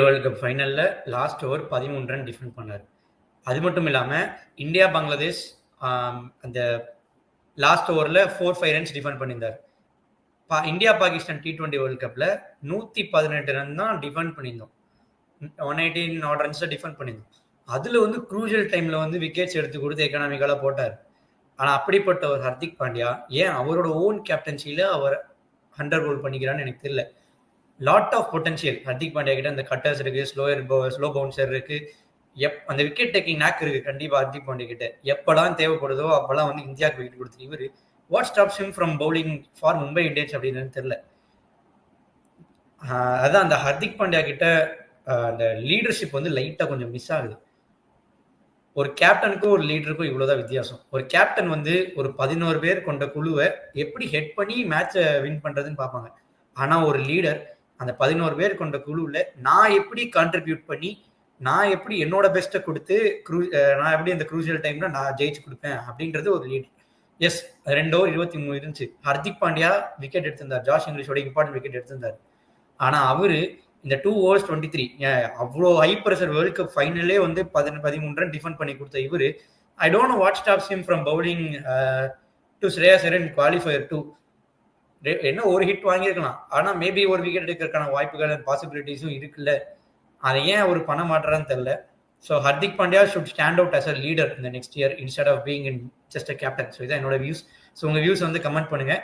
World cup ஃபைனல்ல last over 13 run defend பண்ணார். அது மட்டும் இல்லாம இந்தியா பங்களாதேஷ் அந்த லாஸ்ட் ஓவர்ல 4-5 ரன்ஸ் டிஃபெண்ட் பண்ணியிருந்தார். இந்தியா பாகிஸ்தான் T20 வேர்ல்டு கப்ல 118 ரன் தான் டிஃபெண்ட் பண்ணியிருந்தோம். 118 ஆட் ரன்ஸ் டிஃபெண்ட் பண்ணியிருந்தோம். அதுல வந்து க்ரூஷியல் டைம்ல வந்து விக்கெட்ஸ் எடுத்து கொடுத்து எக்கனாமிக்கலா போட்டார். ஆனா அப்படிப்பட்ட ஒரு ஹர்திக் பாண்டியா ஏன் அவரோட ஓன் கேப்டன்சியில அவர் 100 கோல் பண்ணிக்கிறான்னு எனக்கு தெரியல. Lot of potential Hardik Pandya கிட்ட அந்த கட்டர்ஸ் இருக்கு, ஸ்லோ பவுன்சர் இருக்கு, அந்த விக்கெட் டேக்கிங் நாக் இருக்கு கண்டிப்பா ஹர்திக் பாண்டியா கிட்ட. எப்பெல்லாம் தேவைப்படுதோ அப்பெல்லாம் வந்து இந்தியாவுக்கு விக்கெட் கொடுத்துட்டு இவரு what stops him from bowling for Mumbai Indians அப்படின்னு தெரியல. அதான் அந்த ஹர்திக் பாண்டியா கிட்ட அந்த லீடர்ஷிப் வந்து லைட்டா கொஞ்சம் மிஸ் ஆகுது. ஒரு கேப்டனுக்கும் ஒரு லீடருக்கும் இவ்வளவுதான் வித்தியாசம். ஒரு கேப்டன் வந்து ஒரு 11 பேர் கொண்ட குழுவை எப்படி ஹெட் பண்ணி மேட்சை வின் பண்றதுன்னு பார்ப்பாங்க. ஆனா ஒரு லீடர் அந்த 11 பேர் கொண்ட குழுவில் நான் எப்படி கான்ட்ரிபியூட் பண்ணி நான் எப்படி என்னோட பெஸ்ட்டை கொடுத்து நான் எப்படி அந்த க்ரூஷியல் டைம்ல நான் ஜெயிச்சு கொடுப்பேன் அப்படின்றது ஒரு லீடர். எஸ் 2 ஓவர் 23 இருந்துச்சு. ஹர்திக் பாண்டியா விக்கெட் எடுத்திருந்தார், ஜாஷ் இங்கிலீஷோட இம்பார்ட்டன்ட் விக்கெட் எடுத்திருந்தார். ஆனா அவரு இந்த 2 overs 23 அவ்வளோ ஹை ப்ரெஷர் வேர்ல்ட் கப் ஃபைனலே வந்து 13 ரன் டிஃபெண்ட் பண்ணி கொடுத்த இவரு I don't know what stops him from bowling to Shreyas Iyer in qualifier 2. என்ன ஒரு ஹிட் வாங்கியிருக்கலாம், ஆனா மேபி ஒரு விக்கெட் எடுக்கிறதுக்கான வாய்ப்புகள் பாசிபிலிட்டிஸும் இருக்குல்ல. அதை ஏன் அவர் பண்ண மாட்டாரான்னு தெரியல. So Hardik Pandya should stand out as a leader இந்த next year instead of being in just a captain. So இதான் என்னோட வியூஸ். ஸோ உங்க வியூஸ் வந்து கமெண்ட் பண்ணுங்க.